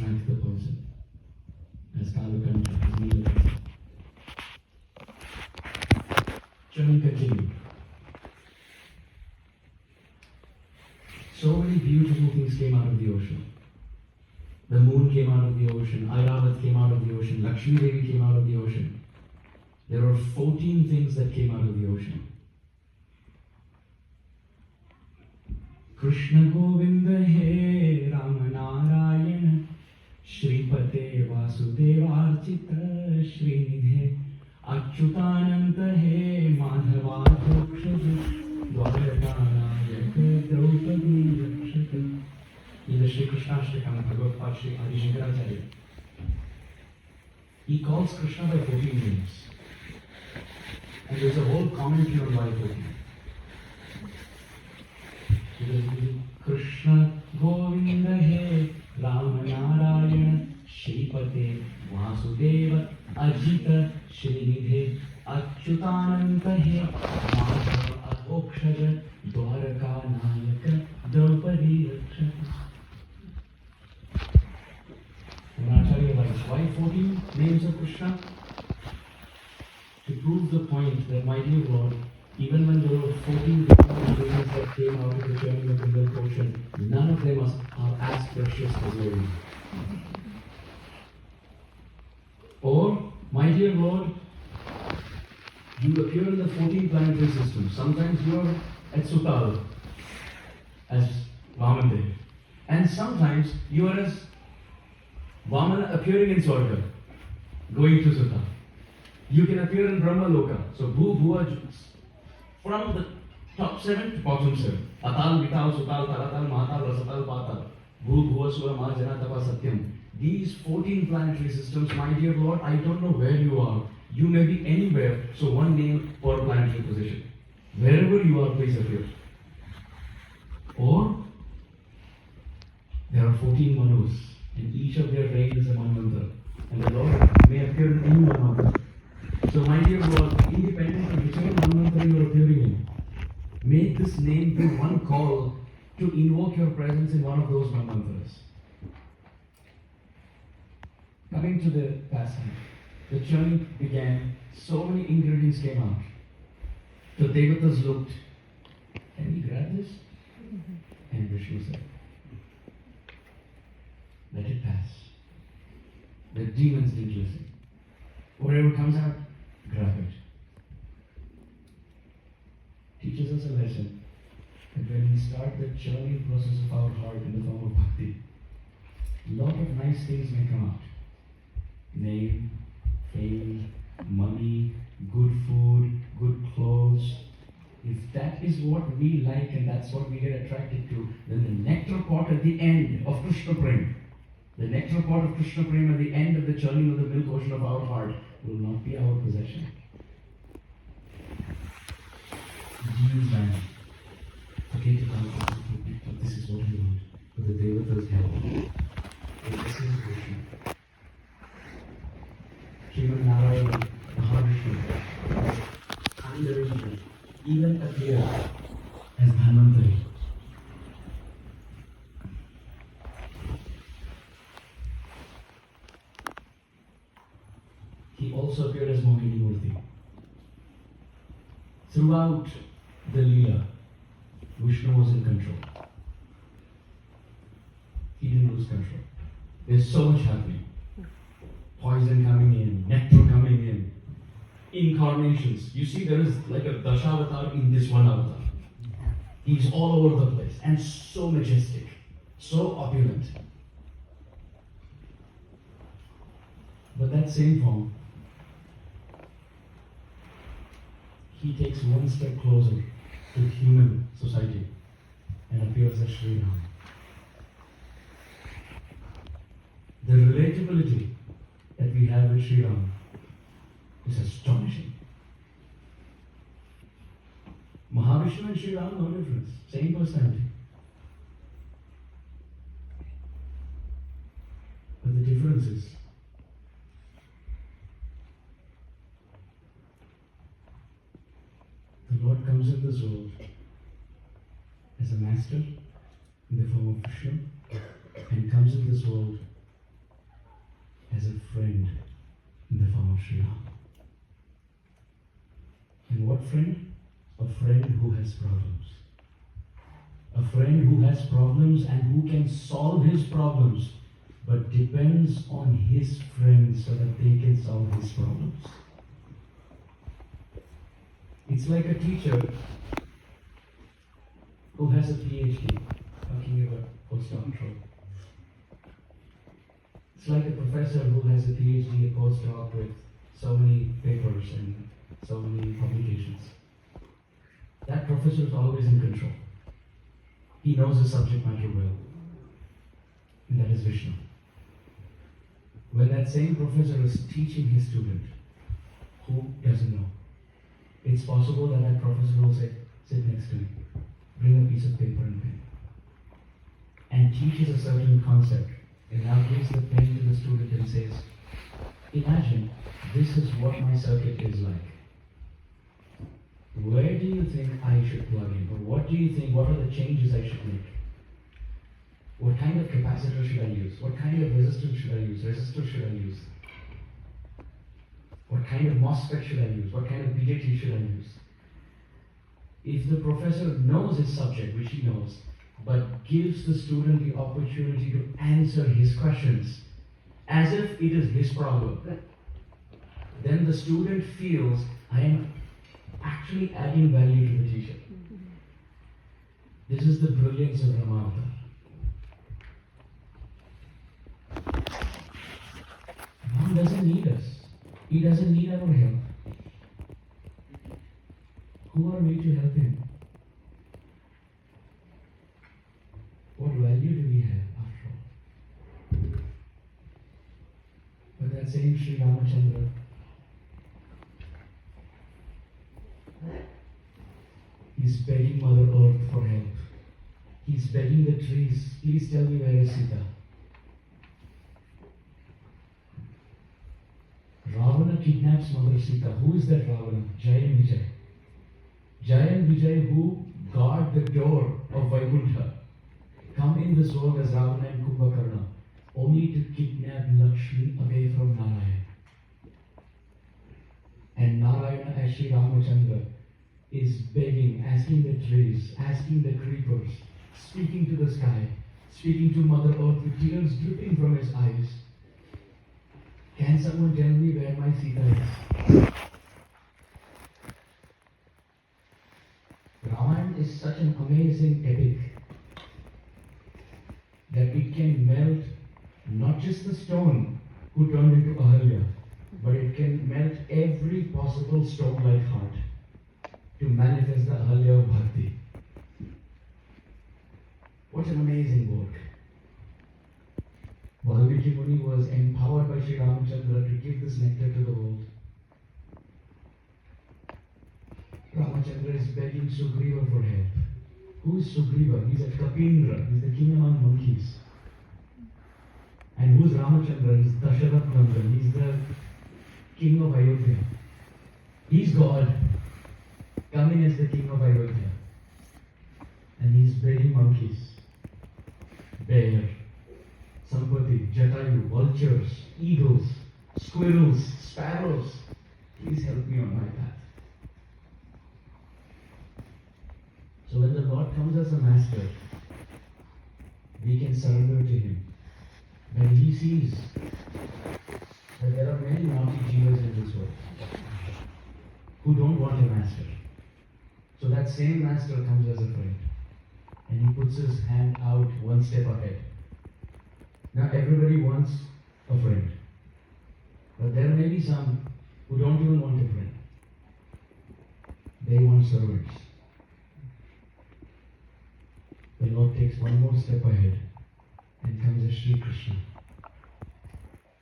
drank the poison. As Kalakanta, as Neelakanta. Journey continued. So many beautiful things came out of the ocean. The moon came out of the ocean, Airavat came out of the ocean, Lakshmi Devi came out of the ocean. There were 14 things that came out of the ocean. Krishna Govinda He Rama Narayana Shripate Vasudevarchita Srinidhe Achyutananta He Madhava Dhokshaj Dwarakanayak Draupadi Rakshata. In the Sri Krishna Ashtakam, Bhagavad Sri Adi Shankaracharya, he calls Krishna by 14 names. And there's a whole commentary on why 14. Krishna Govinda He Rama Narayana Shripate Vasudeva Ajita Srinidhe Achyutananta He Madhava Adhokshaja Dwaraka Nayaka Draupadi Rakshata. And Acharya writes, why 14 names of Krishna? To prove the point that, my dear Lord, even when there were 14 different things that came out of the journey of the milk ocean, none of them are as precious as you. Or, my dear Lord, you appear in the 14 planetary systems. Sometimes you are at Sutal as Vamandev. And sometimes you are as Vamana appearing in Swarga, going to Sutal. You can appear in Brahma Loka. So Bhu Bhuva, from the top 7 to bottom 7. Atal, Vital, Sutal, Taratal, Mahatal, Rasatal, Patal. Bhu Bhuva, Sura, Mahajana, Tapa, Satyam. These 14 planetary systems, my dear Lord, I don't know where you are. You may be anywhere, so one name per planetary position. Wherever you are, please appear. Or, there are 14 Manus, and each of their reign is a Manvantara. And the Lord may appear in any Manvantara. So, my dear Lord, independent of whichever Manvantara you are appearing in, make this name be one call to invoke your presence in one of those Manvantaras. Coming to the pastime, the journey began, so many ingredients came out. The Devatas looked, can we grab this? And Vishnu said, let it pass. The demons didn't listen. Whatever comes out, grab it. Teaches us a lesson that when we start the journey process of our heart in the form of bhakti, a lot of nice things may come out. Name, fame, money, good food, good clothes. If that is what we like and that's what we get attracted to, then the nectar pot at the end of Krishna Prem, the nectar pot of Krishna Prem at the end of the journey of the milk ocean of our heart will not be our possession. Demons ran. Okay, but this is what we want. But the Devatas help. And this is Krishna. Srimad Narayana, Mahavishnu, Andaravishnu, even appear as Dhanvantari. He also appeared as Mohini Murthy. Throughout the Leela, Vishnu was in control. He didn't lose control. There's so much happening. Poison coming in, nectar coming in, incarnations. You see, there is like a Dashavatar in this one avatar. He's all over the place and so majestic, so opulent. But that same form, he takes one step closer to human society and appears as Sri Ram. The relatability that we have with Sri Ram is astonishing. Mahavishnu and Sri Ram, no difference. Same personality. But the difference is the Lord comes in this world as a master in the form of Krishna and comes in this world has a friend in the form of Sri Ram. And what friend? A friend who has problems. A friend who has problems and who can solve his problems, but depends on his friends so that they can solve his problems. It's like a teacher who has a PhD, talking about postdoctoral. It's like a professor who has a PhD, a postdoc with so many papers and so many publications. That professor is always in control. He knows the subject matter well. And that is Vishnu. When that same professor is teaching his student who doesn't know, it's possible that that professor will say, sit next to me, bring a piece of paper and pen, and teaches a certain concept, and now gives the pen to the student and says, imagine this is what my circuit is like. Where do you think I should plug in? Or what do you think, what are the changes I should make? What kind of capacitor should I use? What kind of resistor should I use? Resistor should I use? What kind of MOSFET should I use? What kind of BJT should I use? If the professor knows his subject, which he knows, but gives the student the opportunity to answer his questions as if it is his problem, then the student feels, I am actually adding value to the teacher. This is the brilliance of Ramayana. Ram doesn't need us. He doesn't need our help. Who are we to help him? What value do we have after all? But that same Sri Ramachandra, he's begging Mother Earth for help. He's begging the trees, please tell me where is Sita. Ravana kidnaps Mother Sita. Who is that Ravana? Jaya and Vijay. Jaya and Vijay who guard the door of Vaikuntha come in this world as Ravana and Kumbhakarna only to kidnap Lakshmi away from Narayana. And Narayana as Sri Ramachandra is begging, asking the trees, asking the creepers, speaking to the sky, speaking to Mother Earth with tears dripping from his eyes. Can someone tell me where my Sita is? Ramayana is such an amazing epic that it can melt not just the stone who turned into Ahalya, but it can melt every possible stone-like heart to manifest the Ahalya of Bhakti. What an amazing work. Valmiki Muni was empowered by Sri Ramachandra to give this nectar to the world. Ramachandra is begging Sugriva for help. Who is Sugriva? He's a Kapindra. He's the king among monkeys. And who's Ramachandra? He's Dasharath Nandan. He's the king of Ayodhya. He's God, coming as the king of Ayodhya. And he's begging monkeys, bear, Sampati, Jatayu, vultures, eagles, squirrels, sparrows. Please help me on my path. So when the Lord comes as a master, we can surrender to him. When he sees that there are many naughty jivas in this world who don't want a master. So that same master comes as a friend and he puts his hand out one step ahead. Now everybody wants a friend. But there may be some who don't even want a friend. They want servants. The Lord takes one more step ahead and comes as Sri Krishna,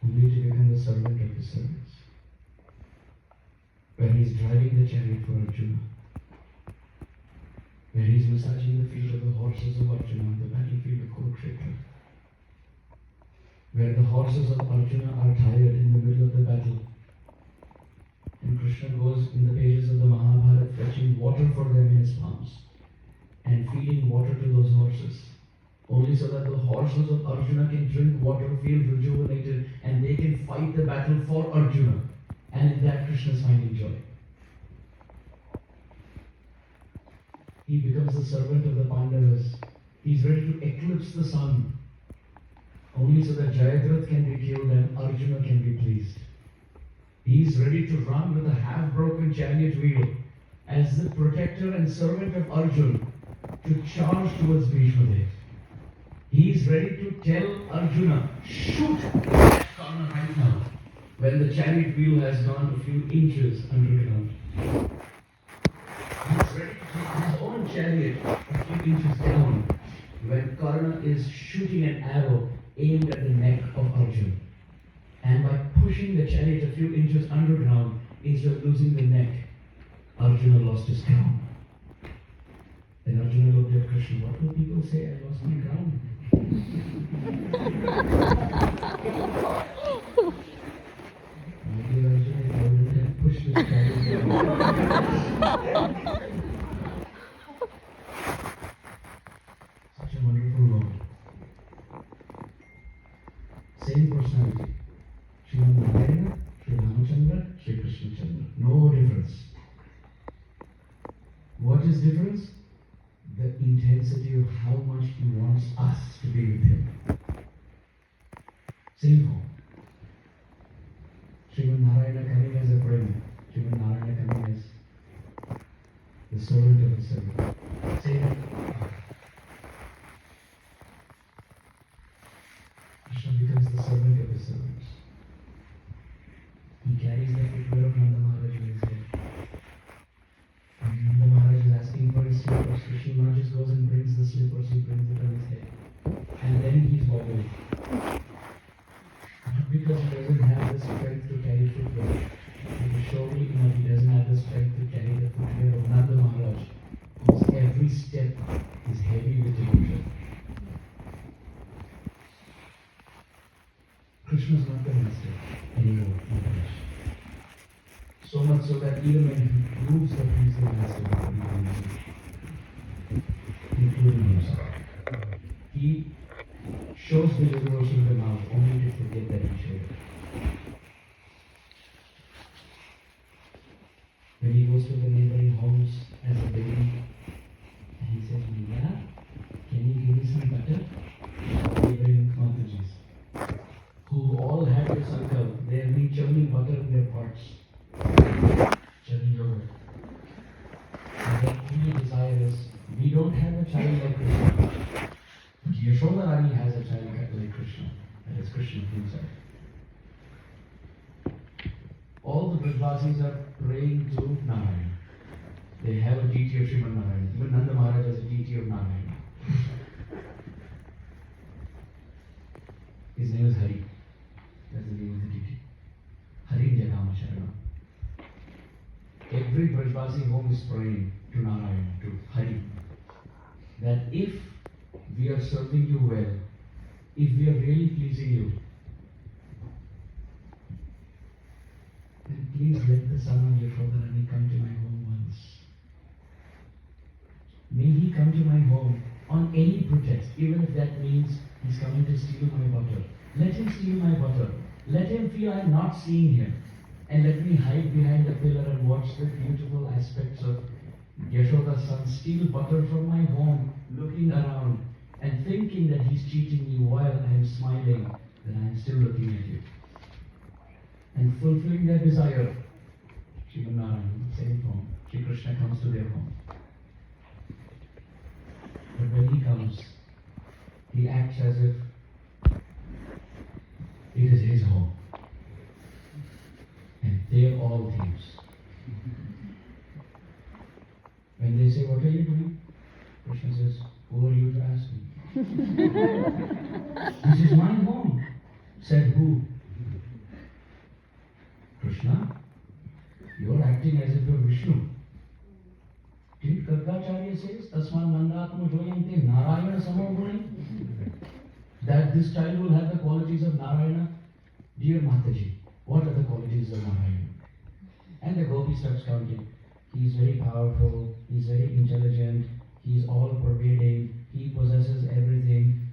only to become the servant of his servants. Where he is driving the chariot for Arjuna, where he is massaging the feet of the horses of Arjuna on the battlefield of Kurukshetra, where the horses of Arjuna are tired in the middle of the battle, and Krishna goes in the pages of the Mahabharata fetching water for them in his palms and feeding water to those horses. only so that the horses of Arjuna can drink water, feel rejuvenated, and they can fight the battle for Arjuna. And in that, Krishna is finding joy. He becomes the servant of the Pandavas. He's ready to eclipse the sun, only so that Jayadratha can be killed and Arjuna can be pleased. He's ready to run with a half-broken chariot wheel as the protector and servant of Arjuna to charge towards Bhishma. He's ready to tell Arjuna, shoot that Karna right now, when the chariot wheel has gone a few inches underground. He's ready to take his own chariot a few inches down when Karna is shooting an arrow aimed at the neck of Arjuna. And by pushing the chariot a few inches underground, instead of losing the neck, Arjuna lost his crown. Then Arjuna looked at Krishna, what will people say? I lost my crown. My dear Arjuna, if I wouldn't have pushed this chariot down. Such a wonderful Lord. Same personality. Sri Narayana, Sri Ramachandra, Sri Krishna Chandra. No difference. What is difference? The intensity of how much he wants us to be with him. Same form. Sriman Narayana coming as a friend. Sriman Narayana coming as the servant of the servant. Same. Krishna becomes the servant of the servants. He carries the footwear of Nanda Maharaj in his head. And Nanda Maharaj is asking for his slippers. Krishna not just goes and brings the slippers, he brings it on his head. And then he's wobbling. Not because he doesn't have the strength to carry footwear. Because surely enough he doesn't have the strength to carry the footwear of Nanda Maharaj, whose every step is heavy with devotion. Krishna is not the master anymore in Krishna. So much so that even when he proves that he is the master, including himself, he shows the universe in the mouth only to forget that he showed it. When he goes to the neighboring homes as a baby, and he says, Mila, can you give me some butter? Neighboring Mataji's, who all have this uncle, they have been churning butter in their pots, churning yogurt. And their only desire is, we don't have a child like Krishna, but Yashoda Rani has a child like Krishna, that is Krishna himself. All the Brajvasis are praying to Narayana. They have a deity of Sriman Narayana. Even Nanda Maharaj has a deity of Narayana. His name is Hari. That's the name of the deity. Hari Jagama Sharana. Every Brajvasi home is praying to Narayana, to Hari, that if we are serving you well, if we are really pleasing you, then please let the son of Yashoda Rani come to my home once. May he come to my home on any pretext, even if that means he's coming to steal my butter. Let him steal my butter. Let him feel I'm not seeing him. And let me hide behind the pillar and watch the beautiful aspects of Yashoda's son steal butter from my home, looking around and thinking that he's cheating me while I am smiling, that I am still looking at you. And fulfilling their desire, Sriman Narayana, same form, Sri Krishna comes to their home. But when he comes, he acts as if it is his home. And they are all thieves. When they say, what are you doing? Krishna says, who are you to ask me? This is my home. Said who? Krishna, you are acting as if you are Vishnu. Did Kargacharya says, Tasman Nandatma Joyante Narayana Samoguni? That this child will have the qualities of Narayana? Dear Mataji, what are the qualities of Narayana? And the gopi starts counting. He is very powerful, he is very intelligent, he is all pervading, he possesses everything,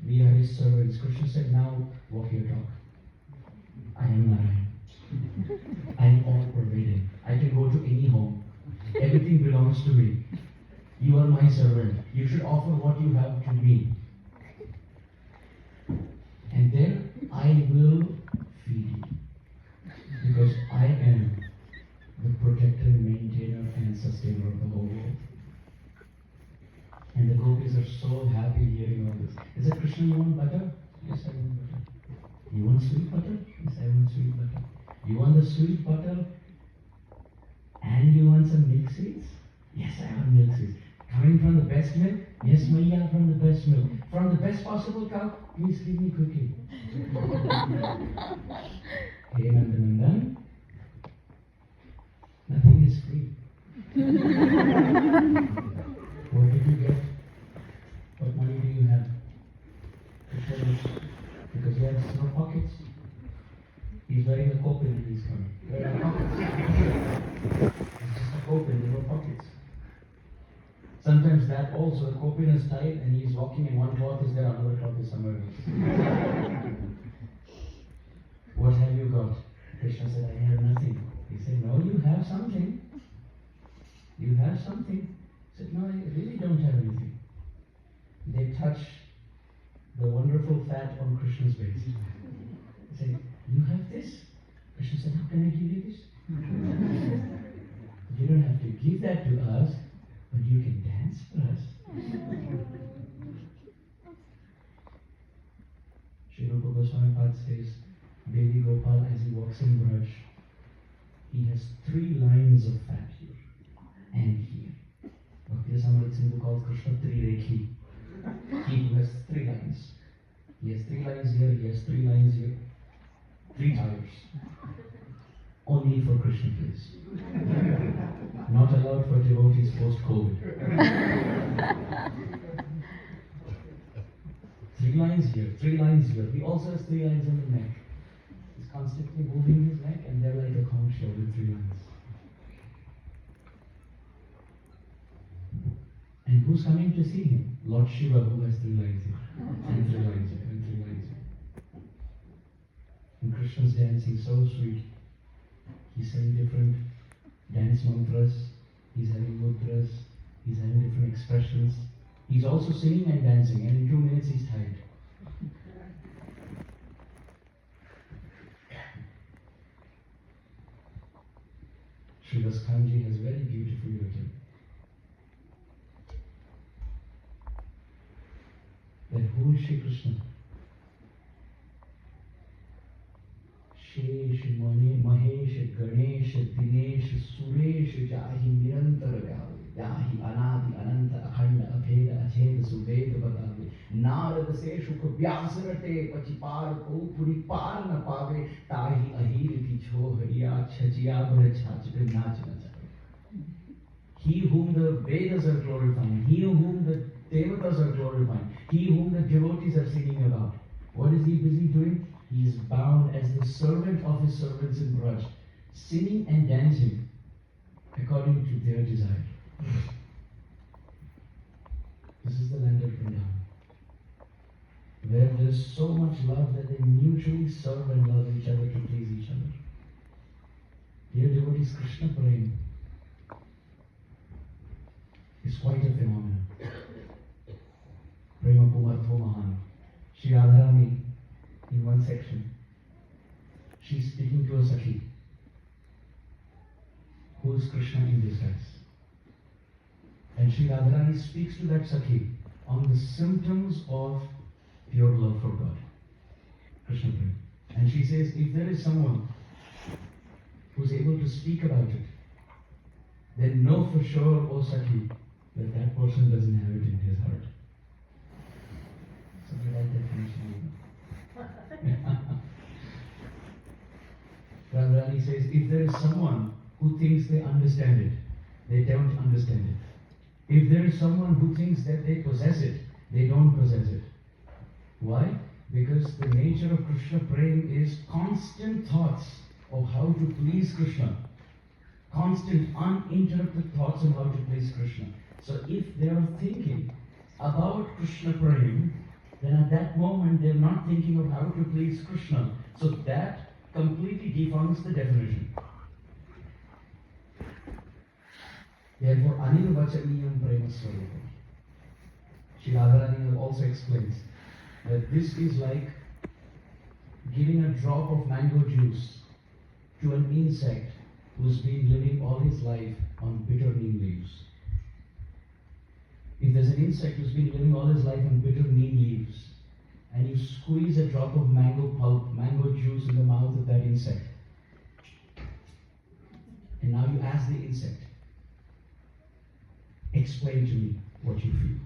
you are my servant. You should offer what you have to me. And then I will feed you. Because I am the protector, maintainer, and sustainer of the whole world. And the gopis are so happy hearing all this. Is it Krishna, you want butter? Yes, I want butter. You want sweet butter? Yes, I want sweet butter. You want the sweet butter? And you want some milk sweets? Yes, I want milk sweets. Coming from the best milk? Yes, Maya, from the best milk. From the best possible cow? Please give me quickly. Hey, Nandanandan, nothing is free. What did you get? What money do you have? Because he has no pockets. He's wearing a coat when he's coming. Where are pockets? It's just a coat and no pockets. Sometimes that also, a copin is tied and he's walking and one cloth is there, another cloth is somewhere else. What have you got? Krishna said, I have nothing. He said, no, you have something. You have something. He said, no, I really don't have anything. They touch the wonderful fat on Krishna's waist. He said, you have this? Krishna said, how can I give you this? You don't have to give that to us, but you can dance for us. Sri Rupa Goswami Pad says, Baby Gopal, as he walks in Braj, he has 3 lines of fat here and here. Bhakti Samrat Sindhu calls Krishna Trirekhi. He who has 3 lines. He has 3 lines here, he has 3 lines here. 3 tires. Only for Krishna, please. Not allowed for devotees post-COVID. 3 lines here, 3 lines here. He also has 3 lines on the neck. He's constantly moving his neck and they're like a conch shell with 3 lines. And who's coming to see him? Lord Shiva, who has 3 lines here, and 3 lines here, and 3 lines here. And Krishna's dancing so sweet. He's saying different dance mantras, he's having mudras, he's having different expressions. He's also singing and dancing, and in 2 minutes he's tired. Sridas Kanji has very beautifully written that who is Shri Krishna? Shesh, Mahesh, Ganesh, Dinesh, Suresh, Jahi Nirantar Gave, Yahi Anadi, Ananta, Akhanda, Abheda, Acheda, Subeda Badave, Narad Seshu Vyasarate, Pachipar, Ko, Puri Par na Pave, Tahi Ahiri Picho, Hariya, Chachia, Chachip, Nachana. He whom the Vedas are glorifying, he whom the Devatas are glorifying, he whom the devotees are singing about. What is he busy doing? He is bound as the servant of his servants in Braj, singing and dancing according to their desire. This is the land of Vrindavan, where there is so much love that they mutually serve and love each other to please each other. Dear devotees, Krishna Prem is quite a phenomenon. Prema Pumartho Mahan. Shri Radharani, in one section, she's speaking to a Sakhi, who is Krishna in disguise. And Shri Radharani speaks to that Sakhi on the symptoms of pure love for God, Krishna Prem. And she says, if there is someone who's able to speak about it, then know for sure, O Sakhi, that that person doesn't have it in his heart. So we write that definition. Radharani says, if there is someone who thinks they understand it, they don't understand it. If there is someone who thinks that they possess it, they don't possess it. Why? Because the nature of Krishna Prem is constant thoughts of how to please Krishna. Constant, uninterrupted thoughts on how to please Krishna. So if they are thinking about Krishna Prem, then at that moment they are not thinking of how to please Krishna. So that completely defunds the definition. Therefore, anirvachaniyam prema swarupam. Shri Radharani also explains that this is like giving a drop of mango juice to an insect who's been living all his life on bitter neem leaves. If there's an insect who's been living all his life on bitter neem leaves, and you squeeze a drop of mango pulp, mango juice in the mouth of that insect, and now you ask the insect, explain to me what you feel.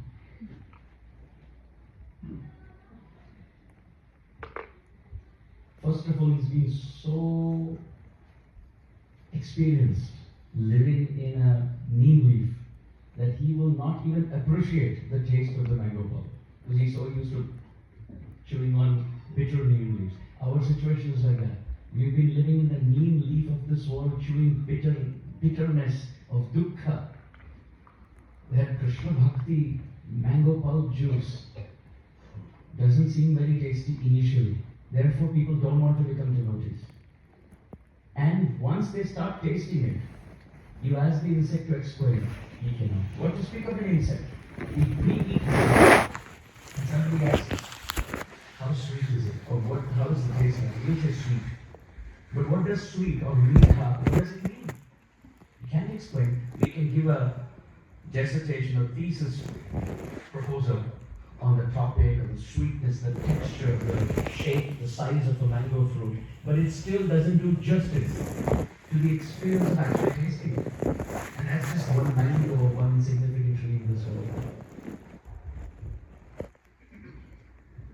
First of all, he's been so experienced living in a neem leaf that he will not even appreciate the taste of the mango pulp because he's so used to chewing on bitter neem leaves. Our situation is like that. We've been living in the neem leaf of this world, chewing bitterness of dukkha. That Krishna Bhakti mango pulp juice doesn't seem very tasty initially. Therefore, people don't want to become devotees. And once they start tasting it, you ask the insect to explain. He cannot. What to speak of an insect? If we eat and somebody asks, how sweet is it? Or how is the taste like? We say sweet. But what does sweet or meetha, what does it mean? We can't explain. We can give a dissertation or thesis proposal on the topic of the sweetness, the texture, the shape, the size of a mango fruit, but it still doesn't do justice to the experience of actually tasting it. And that's just one mango or one insignificant tree in this world.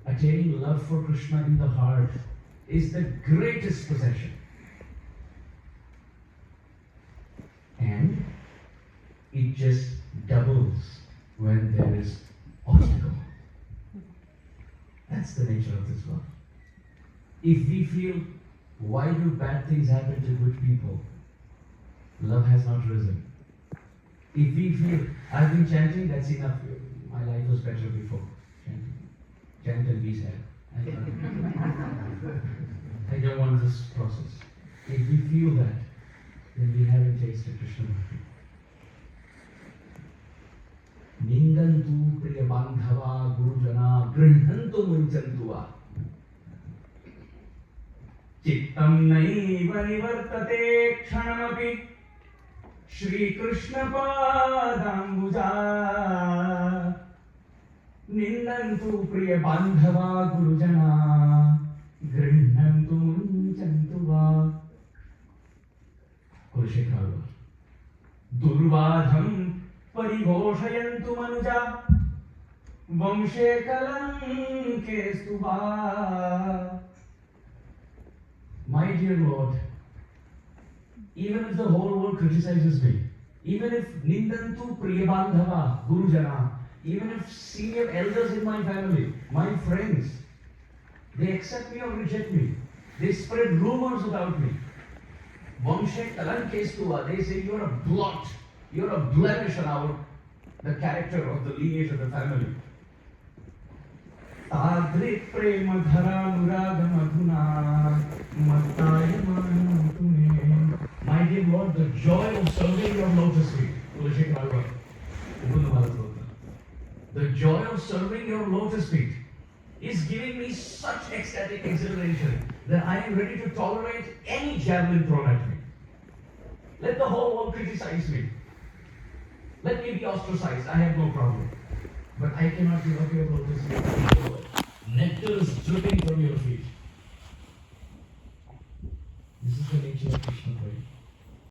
Attaining love for Krishna in the heart is the greatest possession. And it just doubles when there is obstacle. That's the nature of this love. If we feel, why do bad things happen to good people? Love has not risen. If we feel, I've been chanting, that's enough. My life was better before. Chant and be sad. I don't want this process. If we feel that, then we haven't tasted Krishna Bhakti. Nindantu priya bandhava gurujana grihnantu munchantuva Chittam naiva nivartate kshanamapi Shri Krishna padambuja Nindantu priya bandhava gurujana grihnantu munchantuva Kurukshetra Durvadham परिघोषयन्तु मनुजा वंशे कलंकेस्तु वा. My dear Lord, even if the whole world criticizes me, even if Nindantu Priyabandhava Gurujana, even if senior elders in my family, my friends, they accept me or reject me, they spread rumors about me. Vamshe Kalankestu va, they say you're a blot. You're a blemish on the character of the lineage of the family. Tadrik prema dhara nuraga madhuna mattaya manutune. My dear Lord, the joy of serving your lotus feet, the joy of serving your lotus feet is giving me such ecstatic exhilaration that I am ready to tolerate any javelin thrown at me. Let the whole world criticize me. Let me be ostracized, I have no problem. But I cannot give up your lotus feet. Nectar is dripping from your feet.